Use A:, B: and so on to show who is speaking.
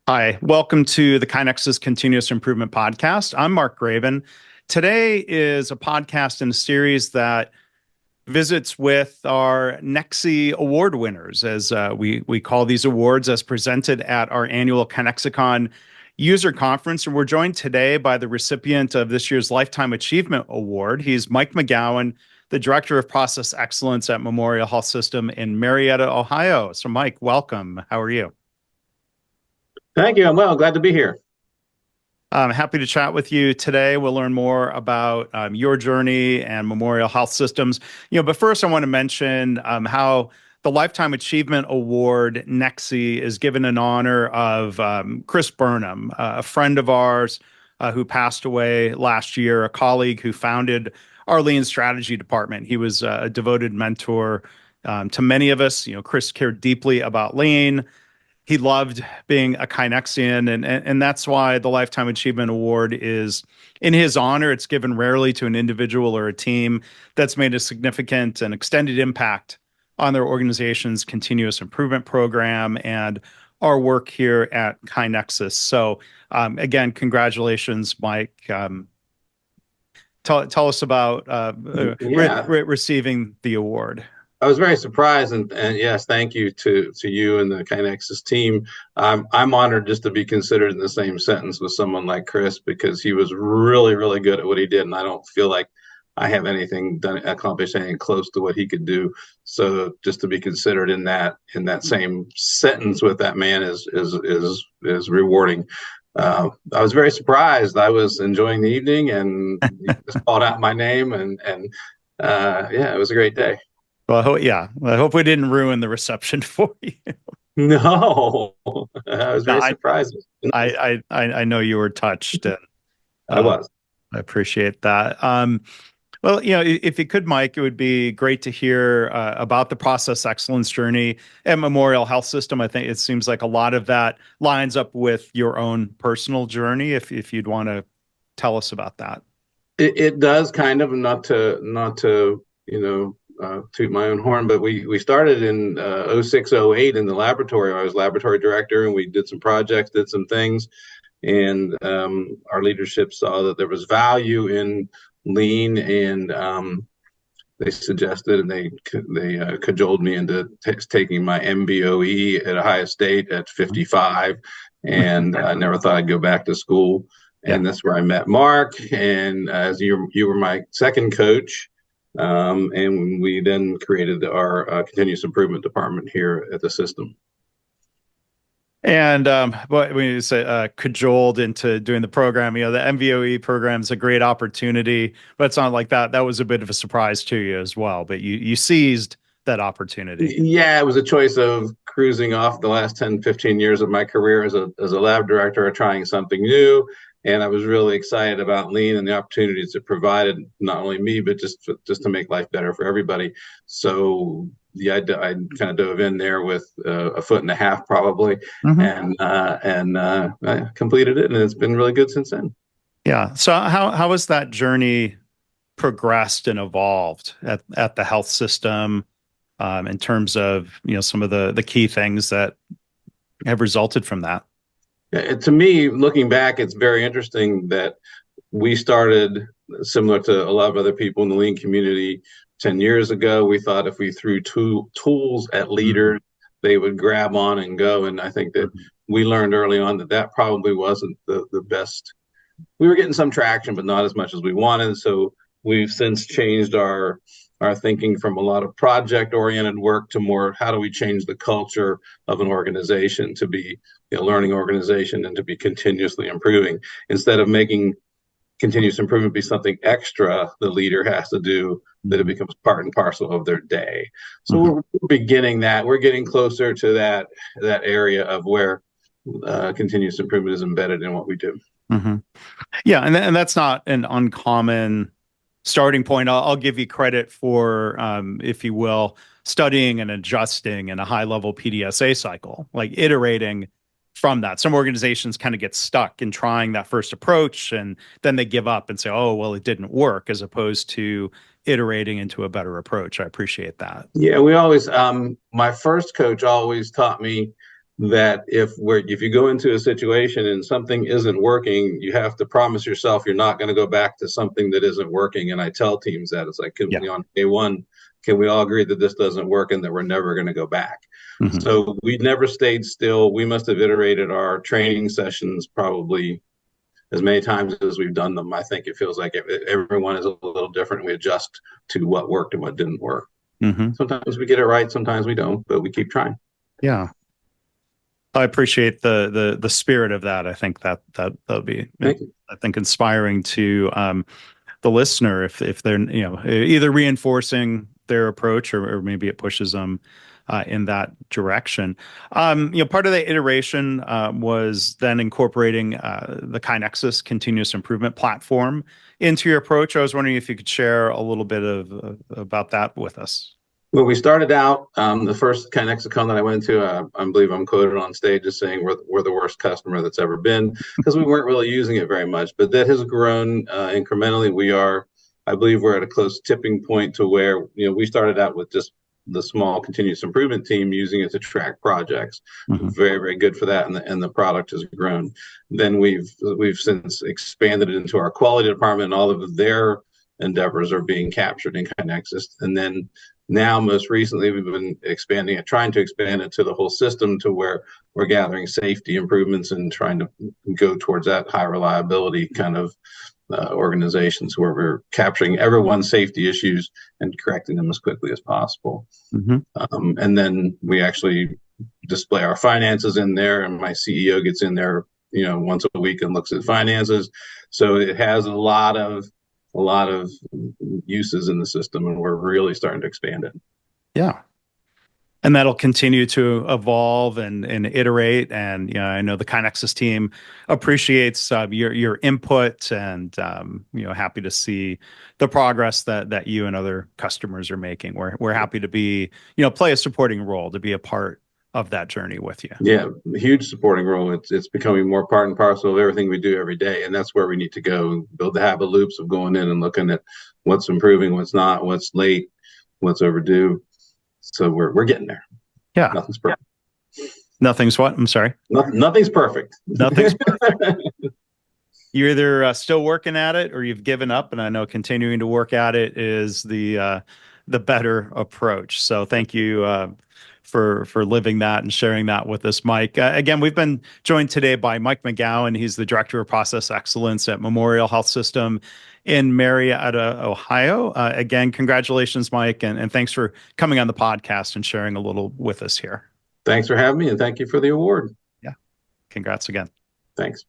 A: Hi, welcome to the KaiNexus Continuous Improvement Podcast. I'm Mark Graban. Today is a podcast in a series that visits with our Nexie Award winners, as we call these awards, as presented at our annual KaiNexicon user conference. And we're joined today by the recipient of this year's Lifetime Achievement Award. He's Mike McGowan, the Director of Process Excellence at Memorial Health System in Marietta, Ohio. So Mike, welcome. How are you?
B: Thank you. I'm well. Glad to be here.
A: I'm happy to chat with you today. We'll learn more about your journey and Memorial Health Systems. But first, I want to mention how the Lifetime Achievement Award Nexie is given in honor of Chris Burnham, a friend of ours who passed away last year, a colleague who founded our Lean Strategy Department. He was a devoted mentor to many of us. Chris cared deeply about Lean. He loved being a KaiNexian, and that's why the Lifetime Achievement Award is in his honor. It's given rarely to an individual or a team that's made a significant and extended impact on their organization's continuous improvement program and our work here at KaiNexus. So again, congratulations, Mike. Tell us about receiving the award.
B: I was very surprised, and yes, thank you to you and the KaiNexus team. I'm honored just to be considered in the same sentence with someone like Chris, because he was really, really good at what he did, and I don't feel like I have accomplished anything close to what he could do. So just to be considered in that same sentence with that man is rewarding. I was very surprised. I was enjoying the evening, and he just called out my name, and it was a great day.
A: Well, I hope we didn't ruin the reception for you.
B: No, I was very surprised.
A: I know you were touched, and
B: I was.
A: I appreciate that. Well, if you could, Mike, it would be great to hear about the process excellence journey at Memorial Health System. I think it seems like a lot of that lines up with your own personal journey. If you'd want to tell us about that,
B: it does, kind of, not to toot my own horn, but we started in 06, 08 in the laboratory. I was laboratory director, and we did some projects, did some things, and our leadership saw that there was value in Lean, and they suggested, and they cajoled me into taking my MBOE at Ohio State at 55, and I never thought I'd go back to school. And that's where I met Mark, and as you were my second coach. And we then created our continuous improvement department here at the system.
A: And when you say cajoled into doing the program, the MVOE program is a great opportunity, but it's not like that. That was a bit of a surprise to you as well, but you seized that opportunity.
B: Yeah, it was a choice of cruising off the last 10, 15 years of my career as a lab director, or trying something new. And I was really excited about Lean and the opportunities it provided, not only me, but just to make life better for everybody. So I kind of dove in there with a foot and a half probably, and I completed it, and it's been really good since then.
A: Yeah. So how has that journey progressed and evolved at the health system in terms of some of the key things that have resulted from that?
B: To me, looking back, it's very interesting that we started similar to a lot of other people in the Lean community 10 years ago. We thought if we threw tools at leaders, they would grab on and go. And I think that we learned early on that probably wasn't the best. We were getting some traction, but not as much as we wanted. So we've since changed our thinking from a lot of project-oriented work to more, how do we change the culture of an organization to be a learning organization and to be continuously improving, instead of making continuous improvement be something extra the leader has to do, that it becomes part and parcel of their day. So we're beginning that. We're getting closer to that area of where continuous improvement is embedded in what we do.
A: Yeah, and that's not an uncommon starting point. I'll give you credit for, if you will, studying and adjusting in a high-level PDSA cycle, like iterating from that. Some organizations kind of get stuck in trying that first approach, and then they give up and say, oh, well, it didn't work, as opposed to iterating into a better approach. I appreciate that.
B: Yeah, we always, my first coach always taught me that if you go into a situation and something isn't working, you have to promise yourself you're not going to go back to something that isn't working. And I tell teams that it's like, on day one, can we all agree that this doesn't work and that we're never going to go back? Mm-hmm. So we never stayed still. We must have iterated our training sessions probably as many times as we've done them. I think it feels like everyone is a little different. We adjust to what worked and what didn't work. Mm-hmm. Sometimes we get it right, sometimes we don't, but we keep trying.
A: Yeah. I appreciate the spirit of that. I think that'll be, I think, inspiring to the listener if they're either reinforcing their approach or maybe it pushes them in that direction. Part of the iteration was then incorporating the KaiNexus Continuous Improvement platform into your approach. I was wondering if you could share a little bit about that with us.
B: Well, we started out, the first KaiNexicon that I went to, I believe I'm quoted on stage as saying we're the worst customer that's ever been, because we weren't really using it very much. But that has grown incrementally. I believe we're at a close tipping point to where, we started out with just the small continuous improvement team using it to track projects. Mm-hmm. Very, very good for that. And the product has grown. Then we've since expanded it into our quality department, and all of their endeavors are being captured in KaiNexus. And then now, most recently, we've been trying to expand it to the whole system, to where we're gathering safety improvements and trying to go towards that high reliability kind of organizations where we're capturing everyone's safety issues and correcting them as quickly as possible. Mm-hmm. And then we actually display our finances in there, and my CEO gets in there, once a week and looks at finances. So it has a lot of uses in the system, and we're really starting to expand it.
A: Yeah. And that'll continue to evolve and iterate. And, I know the KaiNexus team appreciates your input, and, happy to see the progress that you and other customers are making. We're happy to be, play a supporting role, to be a part of that journey with you.
B: Yeah, huge supporting role. It's becoming more part and parcel of everything we do every day, and that's where we need to go. Build the habit loops of going in and looking at what's improving, what's not, what's late, what's overdue. So we're getting there.
A: Yeah,
B: nothing's perfect.
A: Nothing's what? I'm sorry.
B: Nothing's perfect.
A: Nothing's perfect. You're either still working at it or you've given up, and I know continuing to work at it is the better approach. So thank you for living that and sharing that with us, Mike. Again, we've been joined today by Mike McGowan. He's the Director of Process Excellence at Memorial Health System in Marietta, Ohio. Again, congratulations, Mike, and thanks for coming on the podcast and sharing a little with us here.
B: Thanks for having me, and thank you for the award.
A: Yeah. Congrats again.
B: Thanks.